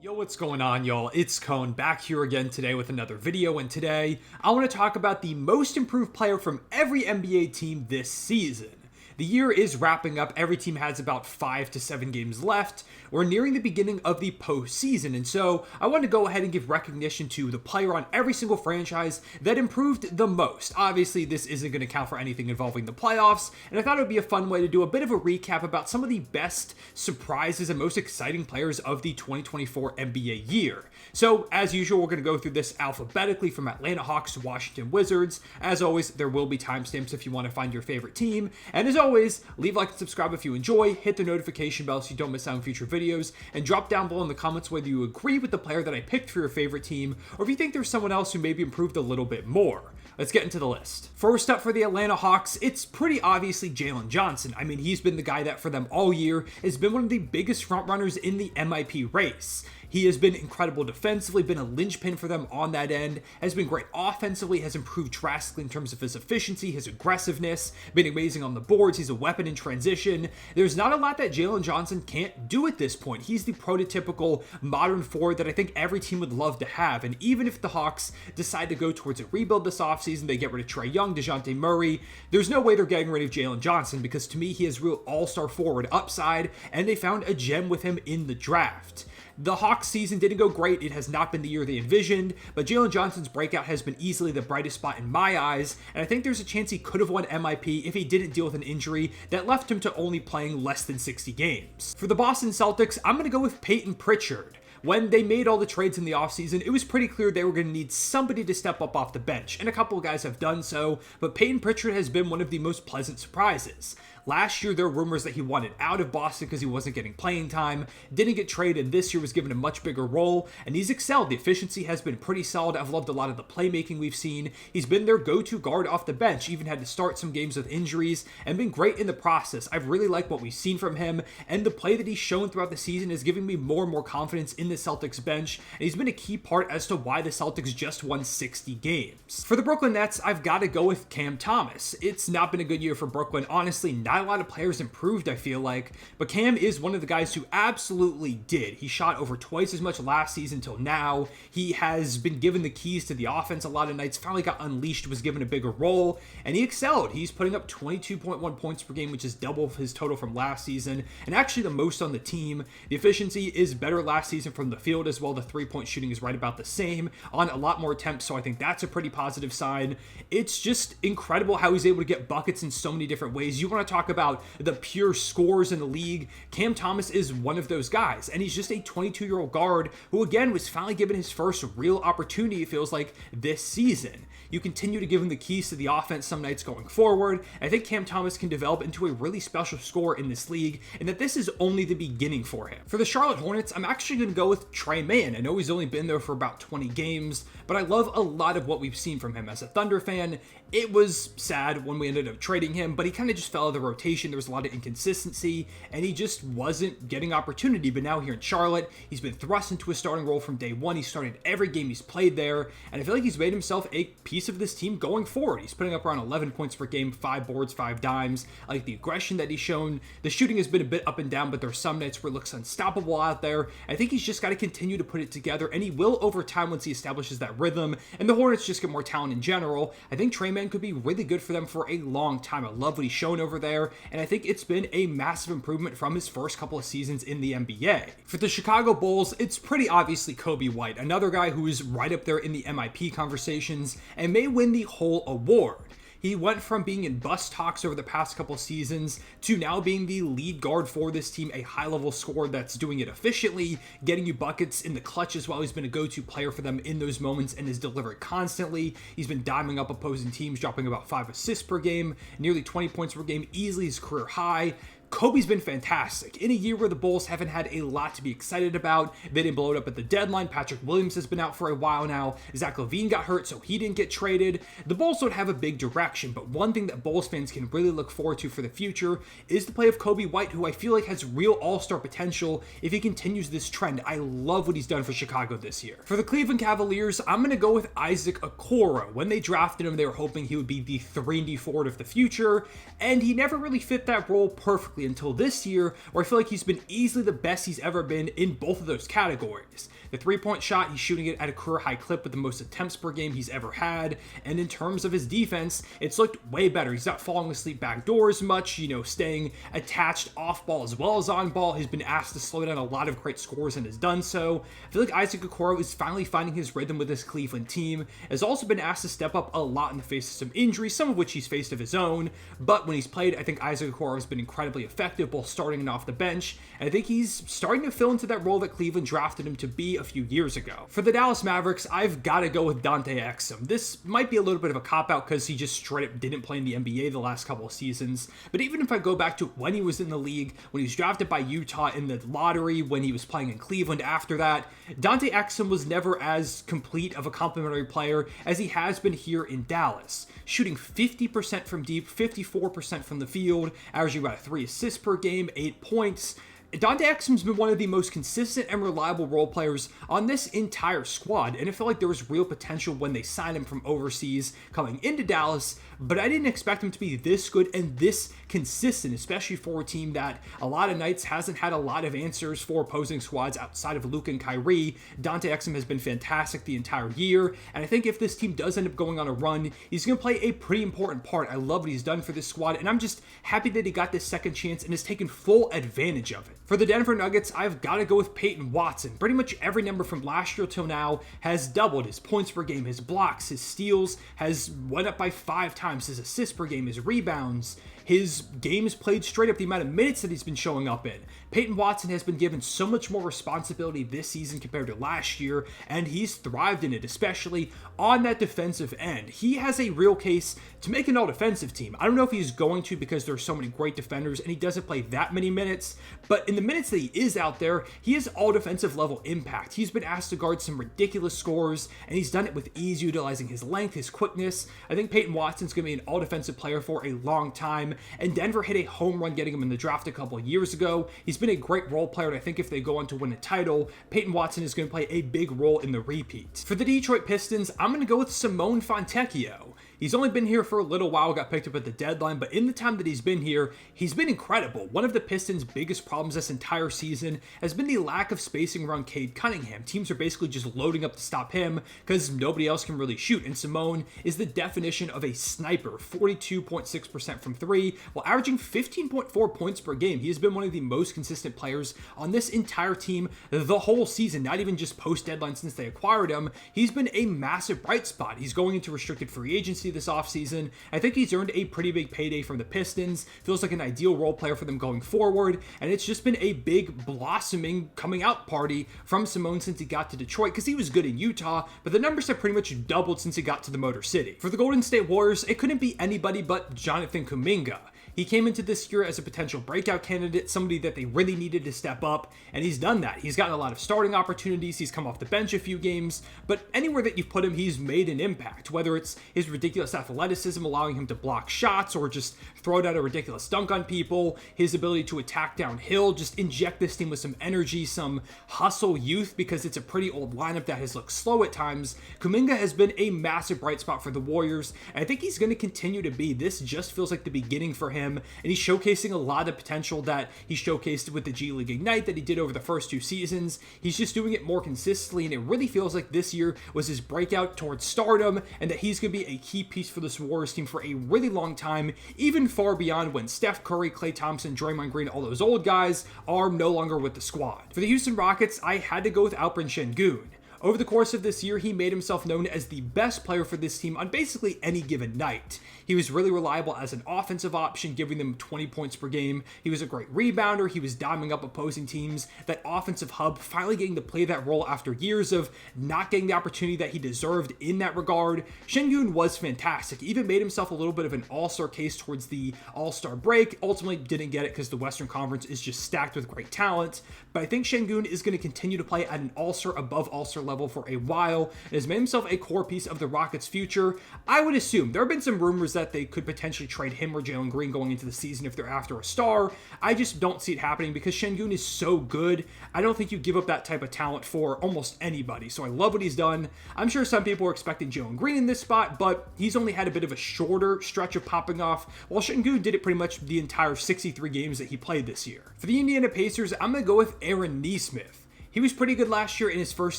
Yo, what's going on, y'all? It's Cone back here again today with another video, and today I want to talk about the most improved player from every NBA team this season. The year is wrapping up. Every team has about 5 to 7 games left. We're nearing the beginning of the postseason, and so I want to go ahead and give recognition to the player on every single franchise that improved the most. Obviously, this isn't going to count for anything involving the playoffs, and I thought it would be a fun way to do a bit of a recap about some of the best surprises and most exciting players of the 2024 NBA year. So, as usual, we're going to go through this alphabetically from Atlanta Hawks to Washington Wizards. As always, there will be timestamps if you want to find your favorite team, and as always, leave a like and subscribe if you enjoy, hit the notification bell so you don't miss out on future videos, and drop down below in the comments whether you agree with the player that I picked for your favorite team, or if you think there's someone else who maybe improved a little bit more. Let's get into the list. First up for the Atlanta Hawks, it's pretty obviously Jalen Johnson. I mean, he's been the guy that for them all year has been one of the biggest frontrunners in the MIP race. He has been incredible defensively, been a linchpin for them on that end, has been great offensively, has improved drastically in terms of his efficiency, his aggressiveness, been amazing on the boards, he's a weapon in transition. There's not a lot that Jalen Johnson can't do at this point. He's the prototypical modern forward that I think every team would love to have, and even if the Hawks decide to go towards a rebuild this offseason, they get rid of Trae Young, DeJounte Murray, there's no way they're getting rid of Jalen Johnson, because to me he has real all-star forward upside, and they found a gem with him in the draft. The Hawks season didn't go great. It has not been the year they envisioned, but Jalen Johnson's breakout has been easily the brightest spot in my eyes, and I think there's a chance he could have won MIP if he didn't deal with an injury that left him to only playing less than 60 games. For the Boston Celtics, I'm going to go with Peyton Pritchard. When they made all the trades in the offseason, it was pretty clear they were going to need somebody to step up off the bench, and a couple of guys have done so, but Peyton Pritchard has been one of the most pleasant surprises. Last year, there were rumors that he wanted out of Boston because he wasn't getting playing time, didn't get traded, this year was given a much bigger role, and he's excelled. The efficiency has been pretty solid. I've loved a lot of the playmaking we've seen. He's been their go-to guard off the bench, even had to start some games with injuries, and been great in the process. I've really liked what we've seen from him, and the play that he's shown throughout the season is giving me more and more confidence in the Celtics bench, and he's been a key part as to why the Celtics just won 60 games. For the Brooklyn Nets, I've got to go with Cam Thomas. It's not been a good year for Brooklyn. Honestly, not a lot of players improved, I feel like, but Cam is one of the guys who absolutely did. He shot over twice as much last season till now. He has been given the keys to the offense a lot of nights, finally got unleashed, was given a bigger role, and he excelled. He's putting up 22.1 points per game, which is double his total from last season, and actually the most on the team. The efficiency is better last season from the field as well. The three-point shooting is right about the same on a lot more attempts, so I think that's a pretty positive sign. It's just incredible how he's able to get buckets in so many different ways. You want to talk about the pure scores in the league, Cam Thomas is one of those guys, and he's just a 22-year-old guard who again was finally given his first real opportunity, it feels like, this season. You continue to give him the keys to the offense some nights going forward. I think Cam Thomas can develop into a really special scorer in this league, and that this is only the beginning for him. For the Charlotte Hornets, I'm actually going to go with Tre Mann. I know he's only been there for about 20 games, but I love a lot of what we've seen from him. As a Thunder fan, it was sad when we ended up trading him, but he kind of just fell out of the rotation. There was a lot of inconsistency, and he just wasn't getting opportunity. But now here in Charlotte, he's been thrust into a starting role from day one. He started every game he's played there, and I feel like he's made himself a piece of this team going forward. He's putting up around 11 points per game, 5 boards, 5 dimes. I like the aggression that he's shown. The shooting has been a bit up and down, but there's some nights where it looks unstoppable out there. I think he's just got to continue to put it together, and he will over time once he establishes that rhythm, and the Hornets just get more talent in general. I think Tre Mann could be really good for them for a long time. I love what he's shown over there, and I think it's been a massive improvement from his first couple of seasons in the NBA. For the Chicago Bulls, it's pretty obviously Coby White, another guy who is right up there in the MIP conversations and may win the whole award. He went from being in bust talks over the past couple seasons to now being the lead guard for this team, a high-level scorer that's doing it efficiently, getting you buckets in the clutch as well. He's been a go-to player for them in those moments and has delivered constantly. He's been diming up opposing teams, dropping about 5 assists per game, nearly 20 points per game, easily his career high. Coby's been fantastic. In a year where the Bulls haven't had a lot to be excited about, they didn't blow it up at the deadline. Patrick Williams has been out for a while now. Zach LaVine got hurt, so he didn't get traded. The Bulls don't have a big direction, but one thing that Bulls fans can really look forward to for the future is the play of Coby White, who I feel like has real all-star potential if he continues this trend. I love what he's done for Chicago this year. For the Cleveland Cavaliers, I'm going to go with Isaac Okoro. When they drafted him, they were hoping he would be the 3-and-D forward of the future, and he never really fit that role perfectly. perfectly until this year, where I feel like he's been easily the best he's ever been in both of those categories. The three-point shot, he's shooting it at a career-high clip with the most attempts per game he's ever had, and in terms of his defense, it's looked way better. He's not falling asleep backdoors much, staying attached off-ball as well as on-ball. He's been asked to slow down a lot of great scores and has done so. I feel like Isaac Okoro is finally finding his rhythm with this Cleveland team, has also been asked to step up a lot in the face of some injuries, some of which he's faced of his own, but when he's played, I think Isaac Okoro has been incredibly effective both starting and off the bench, and I think he's starting to fill into that role that Cleveland drafted him to be a few years ago. For the Dallas Mavericks, I've got to go with Dante Exum. This might be a little bit of a cop-out because he just straight up didn't play in the NBA the last couple of seasons, but even if I go back to when he was in the league, when he was drafted by Utah in the lottery, when he was playing in Cleveland after that, Dante Exum was never as complete of a complementary player as he has been here in Dallas, shooting 50% from deep, 54% from the field, averaging about 3 assists per game, 8 points. Dante Exum's been one of the most consistent and reliable role players on this entire squad, and I felt like there was real potential when they signed him from overseas coming into Dallas, but I didn't expect him to be this good and this consistent, especially for a team that a lot of nights hasn't had a lot of answers for opposing squads outside of Luka and Kyrie. Dante Exum has been fantastic the entire year, and I think if this team does end up going on a run, he's going to play a pretty important part. I love what he's done for this squad, and I'm just happy that he got this second chance and has taken full advantage of it. For the Denver Nuggets, I've got to go with Peyton Watson. Pretty much every number from last year till now has doubled. His points per game, his blocks, his steals has went up by 5 times. His assists per game, his rebounds, his games played straight up, the amount of minutes that he's been showing up in. Peyton Watson has been given so much more responsibility this season compared to last year, and he's thrived in it, especially on that defensive end. He has a real case to make an all-defensive team. I don't know if he's going to because there are so many great defenders and he doesn't play that many minutes, but in the minutes that he is out there, he has all-defensive level impact. He's been asked to guard some ridiculous scores, and he's done it with ease, utilizing his length, his quickness. I think Peyton Watson's going to be an all-defensive player for a long time, and Denver hit a home run getting him in the draft a couple of years ago. He's been a great role player, and I think if they go on to win a title, Peyton Watson is going to play a big role in the repeat. For the Detroit Pistons, I'm going to go with Simone Fontecchio. He's only been here for a little while, got picked up at the deadline, but in the time that he's been here, he's been incredible. One of the Pistons' biggest problems this entire season has been the lack of spacing around Cade Cunningham. Teams are basically just loading up to stop him because nobody else can really shoot, and Simone is the definition of a sniper, 42.6% from 3, while averaging 15.4 points per game. He has been one of the most consistent players on this entire team the whole season, not even just post-deadline since they acquired him. He's been a massive bright spot. He's going into restricted free agency this offseason. I think he's earned a pretty big payday from the Pistons. Feels like an ideal role player for them going forward, and it's just been a big blossoming coming out party from Simone since he got to Detroit, because he was good in Utah, but the numbers have pretty much doubled since he got to the Motor City. For the Golden State Warriors, it couldn't be anybody but Jonathan Kuminga. He came into this year as a potential breakout candidate, somebody that they really needed to step up, and he's done that. He's gotten a lot of starting opportunities, he's come off the bench a few games, but anywhere that you put him, he's made an impact, whether it's his ridiculous athleticism allowing him to block shots or just throw down a ridiculous dunk on people, his ability to attack downhill, just inject this team with some energy, some hustle youth, because it's a pretty old lineup that has looked slow at times. Kuminga has been a massive bright spot for the Warriors, and I think he's going to continue to be. This just feels like the beginning for him, and he's showcasing a lot of potential that he showcased with the G League Ignite that he did over the first 2 seasons. He's just doing it more consistently, and it really feels like this year was his breakout towards stardom, and that he's going to be a key piece for this Warriors team for a really long time, even far beyond when Steph Curry, Klay Thompson, Draymond Green, all those old guys are no longer with the squad. For the Houston Rockets, I had to go with Alperen Şengün. Over the course of this year, he made himself known as the best player for this team on basically any given night. He was really reliable as an offensive option, giving them 20 points per game. He was a great rebounder. He was diming up opposing teams. That offensive hub, finally getting to play that role after years of not getting the opportunity that he deserved in that regard. Şengün was fantastic. He even made himself a little bit of an all-star case towards the all-star break. Ultimately didn't get it because the Western Conference is just stacked with great talent. But I think Şengün is going to continue to play at an all-star, above all-star level level for a while and has made himself a core piece of the Rockets' future. I would assume there have been some rumors that they could potentially trade him or Jalen Green going into the season if they're after a star. I just don't see it happening because Şengün is so good. I don't think you give up that type of talent for almost anybody. So I love what he's done. I'm sure some people are expecting Jalen Green in this spot, but he's only had a bit of a shorter stretch of popping off, while Şengün did it pretty much the entire 63 games that he played this year. For the Indiana Pacers, I'm going to go with Aaron Nesmith. He was pretty good last year in his first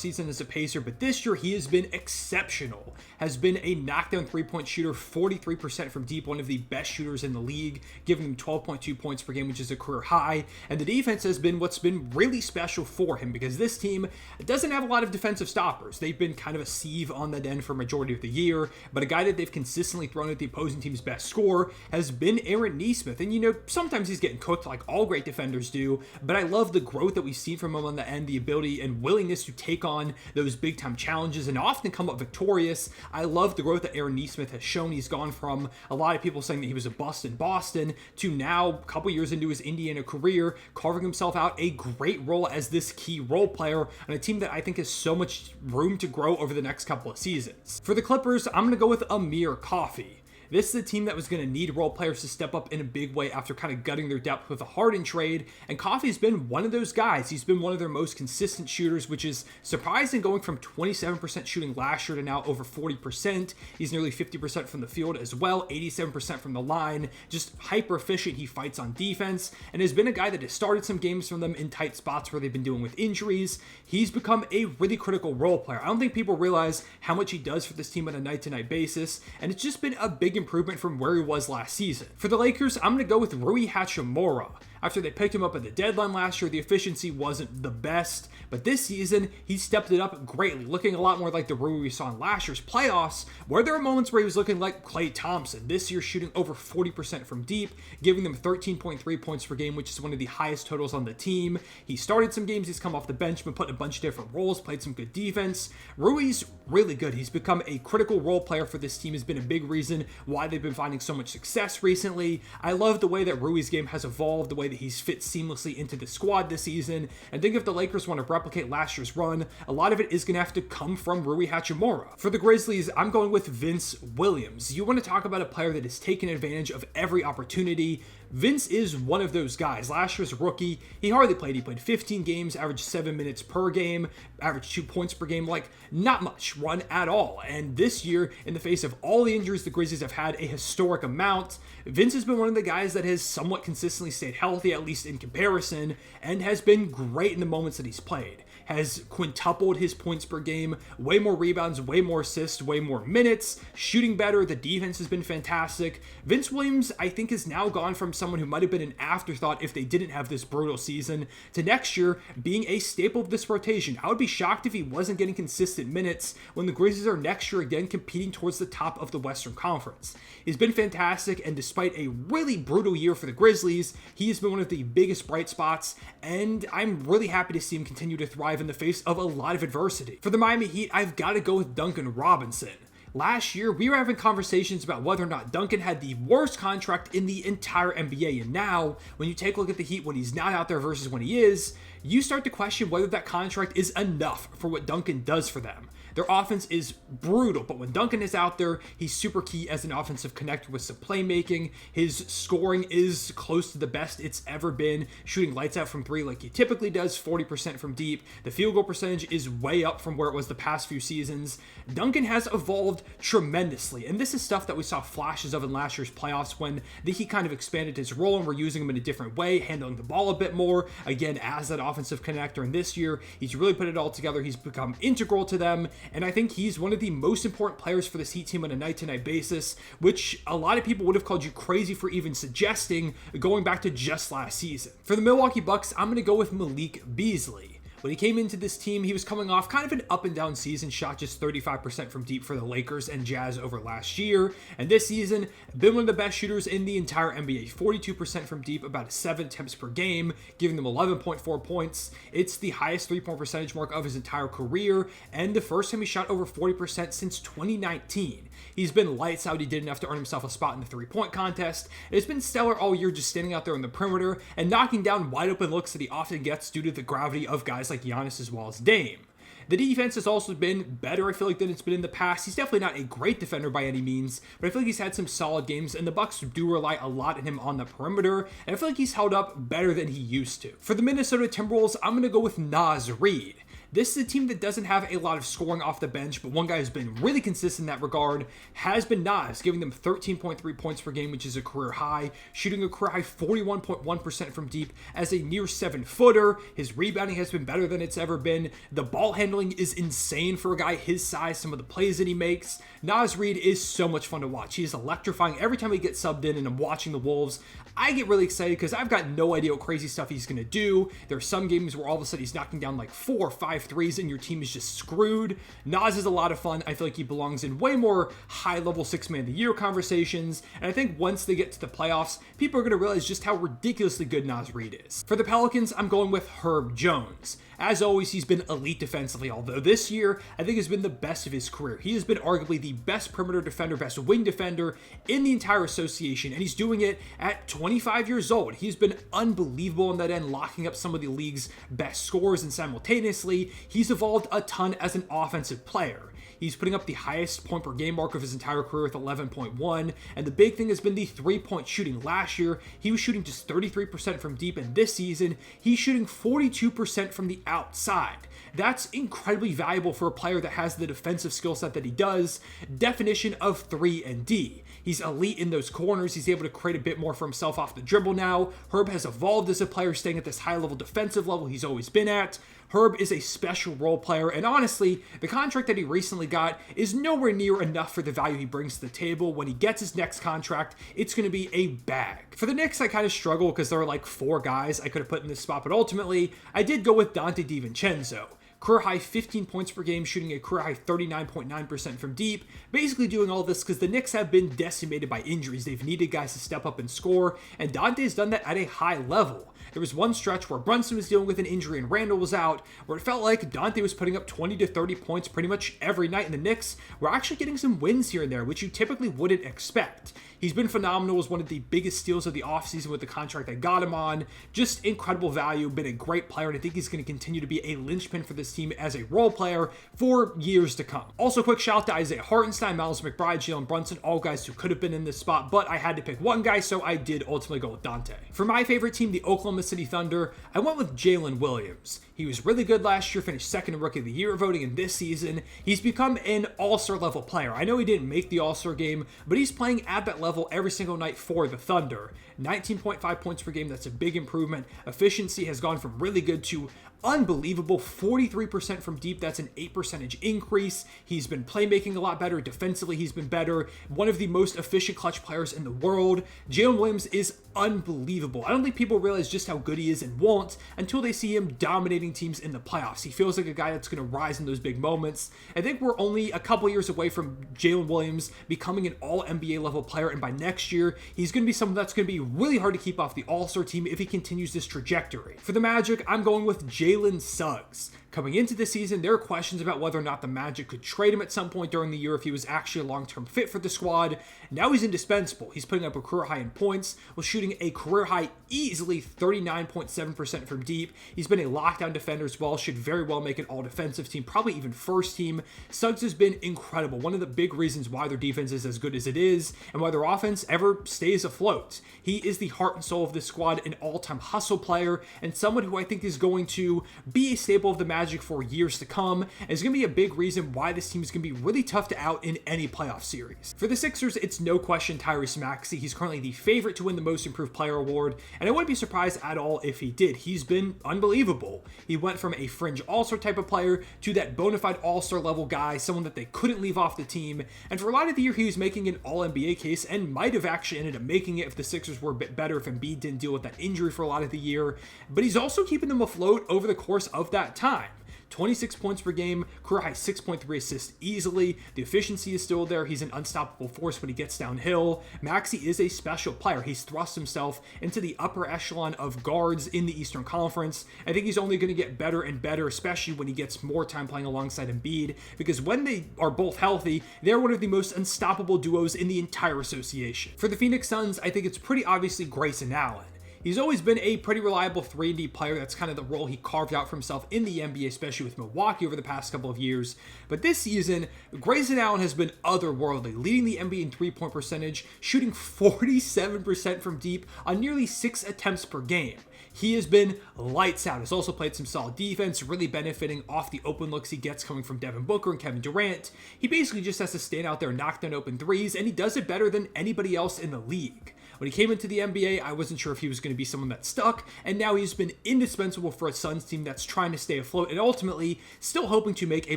season as a Pacer, but this year he has been exceptional. Has been a knockdown three-point shooter, 43% from deep, one of the best shooters in the league, giving him 12.2 points per game, which is a career high. And the defense has been what's been really special for him because this team doesn't have a lot of defensive stoppers. They've been kind of a sieve on that end for a majority of the year, but a guy that they've consistently thrown at the opposing team's best scorer has been Aaron Nesmith. And, you know, sometimes he's getting cooked like all great defenders do, but I love the growth that we've seen from him on the end, the ability and willingness to take on those big time challenges and often come up victorious. I love the growth that Aaron Nesmith has shown. He's gone from a lot of people saying that he was a bust in Boston to now, a couple years into his Indiana career, carving himself out a great role as this key role player on a team that I think has so much room to grow over the next couple of seasons. For the Clippers, I'm going to go with Amir Coffey. This is a team that was going to need role players to step up in a big way after kind of gutting their depth with a Harden trade, and Coffey's been one of those guys. He's been one of their most consistent shooters, which is surprising, going from 27% shooting last year to now over 40%. He's nearly 50% from the field as well, 87% from the line, just hyper efficient. He fights on defense and has been a guy that has started some games from them in tight spots where they've been dealing with injuries. He's become a really critical role player. I don't think people realize how much he does for this team on a night-to-night basis, and it's just been a big improvement from where he was last season. For the Lakers, I'm going to go with Rui Hachimura. After they picked him up at the deadline last year, the efficiency wasn't the best, but this season, he stepped it up greatly, looking a lot more like the Rui we saw in last year's playoffs, where there were moments where he was looking like Klay Thompson. This year, shooting over 40% from deep, giving them 13.3 points per game, which is one of the highest totals on the team. He started some games, he's come off the bench, been put in a bunch of different roles, played some good defense. Rui's really good. He's become a critical role player for this team, has been a big reason why they've been finding so much success recently. I love the way that Rui's game has evolved, the way that he's fit seamlessly into the squad this season, and I think if the Lakers want to replicate last year's run, a lot of it is going to have to come from Rui Hachimura. For the Grizzlies, I'm going with Vince Williams. You want to talk about a player that has taken advantage of every opportunity. Vince is one of those guys. Last year's rookie, he hardly played. He played 15 games, averaged 7 minutes per game, averaged 2 points per game, like not much run at all. And this year, in the face of all the injuries the Grizzlies have had a historic amount, Vince has been one of the guys that has somewhat consistently stayed healthy, at least in comparison, and has been great in the moments that he's played. Has quintupled his points per game, way more rebounds, way more assists, way more minutes, shooting better. The defense has been fantastic. Vince Williams, I think, has now gone from someone who might have been an afterthought if they didn't have this brutal season to next year being a staple of this rotation. I would be shocked if he wasn't getting consistent minutes when the Grizzlies are next year again competing towards the top of the Western Conference. He's been fantastic, and despite a really brutal year for the Grizzlies, he has been one of the biggest bright spots, and I'm really happy to see him continue to thrive in the face of a lot of adversity. For the Miami Heat, I've got to go with Duncan Robinson. Last year, we were having conversations about whether or not Duncan had the worst contract in the entire NBA, and now, when you take a look at the Heat when he's not out there versus when he is, you start to question whether that contract is enough for what Duncan does for them. Their offense is brutal, but when Duncan is out there, he's super key as an offensive connector with some playmaking. His scoring is close to the best it's ever been, shooting lights out from three like he typically does, 40% from deep. The field goal percentage is way up from where it was the past few seasons. Duncan has evolved tremendously, and this is stuff that we saw flashes of in last year's playoffs when he kind of expanded his role and we're using him in a different way, handling the ball a bit more, again, as that offensive connector. And this year, he's really put it all together. He's become integral to them, and I think he's one of the most important players for this Heat team on a night-to-night basis, which a lot of people would have called you crazy for even suggesting going back to just last season. For the Milwaukee Bucks, I'm going to go with Malik Beasley. When he came into this team, he was coming off kind of an up and down season, shot just 35% from deep for the Lakers and Jazz over last year. And this season, been one of the best shooters in the entire NBA, 42% from deep, about 7 attempts per game, giving them 11.4 points. It's the highest three-point percentage mark of his entire career, and the first time he shot over 40% since 2019. He's been lights out. He did enough to earn himself a spot in the three-point contest. It's been stellar all year, just standing out there on the perimeter and knocking down wide open looks that he often gets due to the gravity of guys like Giannis as well as Dame. The defense has also been better, I feel like, than it's been in the past. He's definitely not a great defender by any means, but I feel like he's had some solid games, and the Bucks do rely a lot on him on the perimeter, and I feel like he's held up better than he used to. For the Minnesota Timberwolves, I'm going to go with Naz Reid. This is a team that doesn't have a lot of scoring off the bench, but one guy who's been really consistent in that regard has been Naz, giving them 13.3 points per game, which is a career high, shooting a career high 41.1% from deep as a near 7-footer. His rebounding has been better than it's ever been. The ball handling is insane for a guy his size, some of the plays that he makes. Naz Reid is so much fun to watch. He is electrifying every time he gets subbed in, and I'm watching the Wolves. I get really excited because I've got no idea what crazy stuff he's going to do. There are some games where all of a sudden he's knocking down like 4 or 5 threes and your team is just screwed. Naz is a lot of fun. I feel like he belongs in way more high-level six-man of the year conversations, and I think once they get to the playoffs, people are going to realize just how ridiculously good Naz Reid is. For the Pelicans, I'm going with Herb Jones. As always, he's been elite defensively, although this year, I think has been the best of his career. He has been arguably the best perimeter defender, best wing defender in the entire association, and he's doing it at 25 years old. He's been unbelievable in that end, locking up some of the league's best scorers, and simultaneously, he's evolved a ton as an offensive player. He's putting up the highest point per game mark of his entire career with 11.1, and the big thing has been the three-point shooting. Last year, he was shooting just 33% from deep, and this season, he's shooting 42% from the outside. That's incredibly valuable for a player that has the defensive skill set that he does. Definition of 3 and D. He's elite in those corners. He's able to create a bit more for himself off the dribble now. Herb has evolved as a player, staying at this high-level defensive level he's always been at. Herb is a special role player, and honestly, the contract that he recently got is nowhere near enough for the value he brings to the table. When he gets his next contract, it's going to be a bag. For the Knicks, I kind of struggle because there are like 4 guys I could have put in this spot, but ultimately, I did go with Dante DiVincenzo. Career high 15 points per game, shooting a career high 39.9% from deep. Basically doing all this because the Knicks have been decimated by injuries. They've needed guys to step up and score, and Dante's done that at a high level. There was one stretch where Brunson was dealing with an injury and Randall was out, where it felt like Dante was putting up 20 to 30 points pretty much every night, and the Knicks were actually getting some wins here and there, which you typically wouldn't expect. He's been phenomenal, was one of the biggest steals of the offseason with the contract they got him on. Just incredible value, been a great player, and I think he's going to continue to be a linchpin for this team as a role player for years to come. Also, quick shout out to Isaiah Hartenstein, Miles McBride, Jalen Brunson, all guys who could have been in this spot, but I had to pick one guy, so I did ultimately go with Dante. For my favorite team, the Oklahoma City Thunder, I went with Jalen Williams. He was really good last year, finished second in Rookie of the Year voting, and this season, he's become an all-star level player. I know he didn't make the all-star game, but he's playing at that level every single night for the Thunder. 19.5 points per game, that's a big improvement. Efficiency has gone from really good to unbelievable, 43% from deep. That's an 8% increase. He's been playmaking a lot better. Defensively, he's been better. One of the most efficient clutch players in the world. Jalen Williams is unbelievable. I don't think people realize just how good he is and won't until they see him dominating teams in the playoffs. He feels like a guy that's going to rise in those big moments. I think we're only a couple years away from Jalen Williams becoming an all-NBA level player, and by next year, he's going to be someone that's going to be really hard to keep off the All-Star team if he continues this trajectory. For the Magic, I'm going with Jalen Suggs. Coming into the season, there are questions about whether or not the Magic could trade him at some point during the year if he was actually a long-term fit for the squad. Now he's indispensable. He's putting up a career high in points, while shooting a career high easily 39.7% from deep. He's been a lockdown defender as well, should very well make an all-defensive team, probably even first team. Suggs has been incredible. One of the big reasons why their defense is as good as it is, and why their offense ever stays afloat. He is the heart and soul of this squad, an all-time hustle player, and someone who I think is going to be a staple of the Magic for years to come, and is going to be a big reason why this team is going to be really tough to out in any playoff series. For the Sixers, it's no question Tyrese Maxey. He's currently the favorite to win the Most Improved Player award, and I wouldn't be surprised at all if he did. He's been unbelievable. He went from a fringe all-star type of player to that bona fide all-star level guy, someone that they couldn't leave off the team, and for a lot of the year, he was making an all-NBA case, and might have actually ended up making it if the Sixers were a bit better, if Embiid didn't deal with that injury for a lot of the year, but he's also keeping them afloat over the course of that time. 26 points per game, career high 6.3 assists easily. The efficiency is still there. He's an unstoppable force when he gets downhill. Maxey is a special player. He's thrust himself into the upper echelon of guards in the Eastern Conference. I think he's only going to get better and better, especially when he gets more time playing alongside Embiid, because when they are both healthy, they're one of the most unstoppable duos in the entire association. For the Phoenix Suns, I think it's pretty obviously Grayson Allen. He's always been a pretty reliable 3-and-D player. That's kind of the role he carved out for himself in the NBA, especially with Milwaukee over the past couple of years. But this season, Grayson Allen has been otherworldly, leading the NBA in three-point percentage, shooting 47% from deep on nearly 6 attempts per game. He has been lights out. Has also played some solid defense, really benefiting off the open looks he gets coming from Devin Booker and Kevin Durant. He basically just has to stand out there and knock down open threes, and he does it better than anybody else in the league. When he came into the NBA, I wasn't sure if he was going to be someone that stuck, and now he's been indispensable for a Suns team that's trying to stay afloat and ultimately still hoping to make a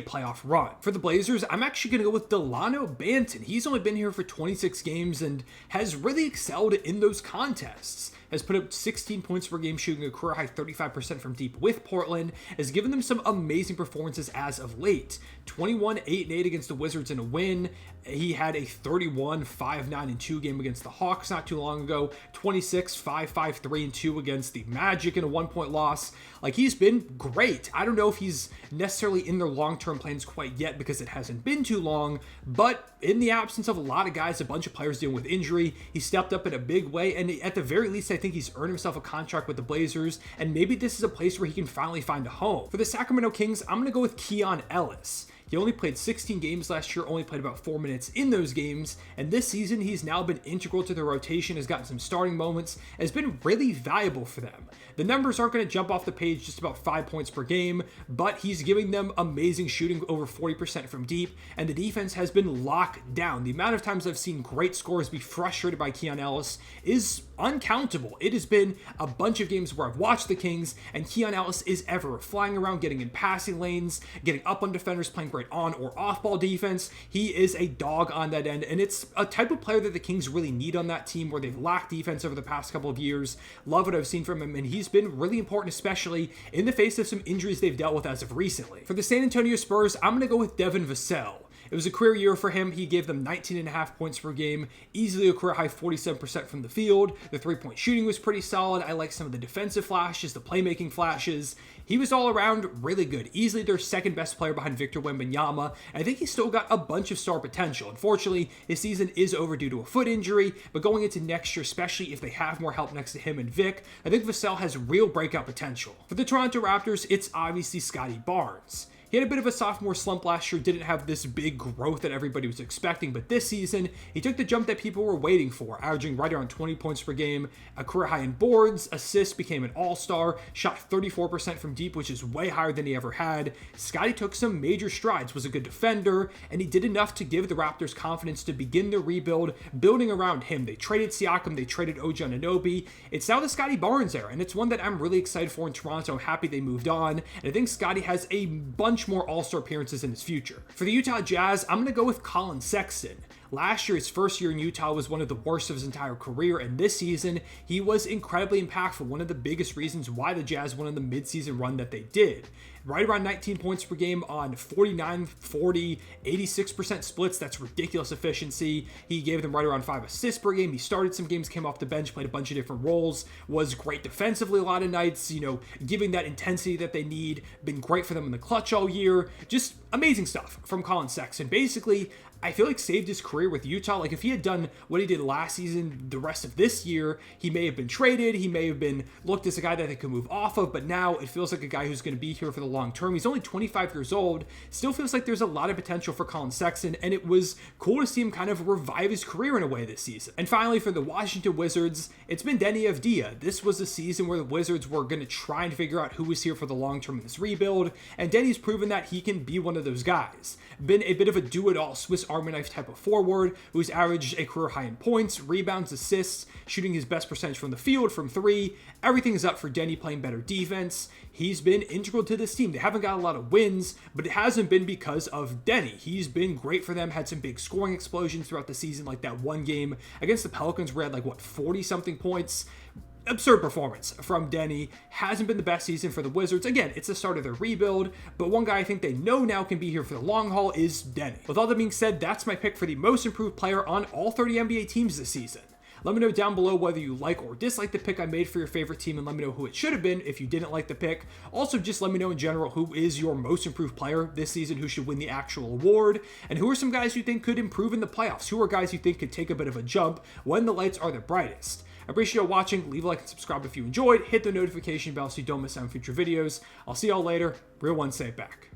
playoff run. For the Blazers, I'm actually going to go with Delano Banton. He's only been here for 26 games and has really excelled in those contests. Has put up 16 points per game, shooting a career high 35% from deep with Portland, has given them some amazing performances as of late. 21, 8-8 against the Wizards in a win. He had a 31, 5-9-2 game against the Hawks not too long ago. 26, 5-5-3-2 against the Magic in a 1-point loss. Like, he's been great. I don't know if he's necessarily in their long-term plans quite yet because it hasn't been too long, but in the absence of a lot of guys, a bunch of players dealing with injury, he stepped up in a big way, and at the very least, I think he's earned himself a contract with the Blazers, and maybe this is a place where he can finally find a home. For the Sacramento Kings, I'm going to go with Keon Ellis. He only played 16 games last year, only played about 4 minutes in those games, and this season he's now been integral to the rotation, has gotten some starting moments, has been really valuable for them. The numbers aren't going to jump off the page, just about 5 points per game, but he's giving them amazing shooting, over 40% from deep, and the defense has been locked down. The amount of times I've seen great scorers be frustrated by Keon Ellis is uncountable. It has been a bunch of games where I've watched the Kings, and Keon Ellis is ever flying around, getting in passing lanes, getting up on defenders, playing great on or off ball defense. He is a dog on that end, and it's a type of player that the Kings really need on that team where they've lacked defense over the past couple of years. Love what I've seen from him, and he's been really important, especially in the face of some injuries they've dealt with as of recently. For the San Antonio Spurs, I'm going to go with Devin Vassell. It was a career year for him. He gave them 19.5 points per game, easily a career high 47% from the field. The three-point shooting was pretty solid. I like some of the defensive flashes, the playmaking flashes. He was all around really good. Easily their second best player behind Victor Wembanyama. I think he's still got a bunch of star potential. Unfortunately, his season is over due to a foot injury, but going into next year, especially if they have more help next to him and Vic, I think Vassell has real breakout potential. For the Toronto Raptors, it's obviously Scotty Barnes. He had a bit of a sophomore slump last year, didn't have this big growth that everybody was expecting, but this season, he took the jump that people were waiting for, averaging right around 20 points per game, a career high in boards, assists, became an all-star, shot 34% from deep, which is way higher than he ever had. Scotty took some major strides, was a good defender, and he did enough to give the Raptors confidence to begin the rebuild, building around him. They traded Siakam, they traded OG Anunoby. It's now the Scotty Barnes era, and it's one that I'm really excited for in Toronto. I'm happy they moved on, and I think Scotty has a bunch more all-star appearances in his future. For the Utah Jazz, I'm going to go with Colin Sexton. Last year, his first year in Utah was one of the worst of his entire career, and this season, he was incredibly impactful. One of the biggest reasons why the Jazz won in the midseason run that they did. Right around 19 points per game on 49, 40, 86% splits. That's ridiculous efficiency. He gave them right around 5 assists per game. He started some games, came off the bench, played a bunch of different roles, was great defensively a lot of nights, giving that intensity that they need, been great for them in the clutch all year. Just amazing stuff from Colin Sexton. Basically, I feel like saved his career with Utah. Like, if he had done what he did last season, the rest of this year, he may have been traded. He may have been looked as a guy that they could move off of, but now it feels like a guy who's going to be here for the long term. He's only 25 years old. Still feels like there's a lot of potential for Colin Sexton, and it was cool to see him kind of revive his career in a way this season. And finally, for the Washington Wizards, it's been Deni Avdija. This was a season where the Wizards were going to try and figure out who was here for the long term in this rebuild, and Denny's proven that he can be one of those guys. Been a bit of a do-it-all Swiss Army knife type of forward who's averaged a career high in points, rebounds, assists, shooting his best percentage from the field, from three. Everything is up for Deni, playing better defense. He's been integral to this team. They haven't got a lot of wins, but it hasn't been because of Deni. He's been great for them, had some big scoring explosions throughout the season, like that one game against the Pelicans where he had 40-something points. Absurd performance from Deni. Hasn't been the best season for the Wizards. Again, it's the start of their rebuild, but one guy I think they know now can be here for the long haul is Deni. With all that being said, that's my pick for the most improved player on all 30 NBA teams this season. Let me know down below whether you like or dislike the pick I made for your favorite team, and let me know who it should have been if you didn't like the pick. Also, just let me know in general who is your most improved player this season, who should win the actual award, and who are some guys you think could improve in the playoffs, who are guys you think could take a bit of a jump when the lights are the brightest. I appreciate y'all watching. Leave a like and subscribe if you enjoyed. Hit the notification bell so you don't miss out on future videos. I'll see y'all later. Real one, say it back.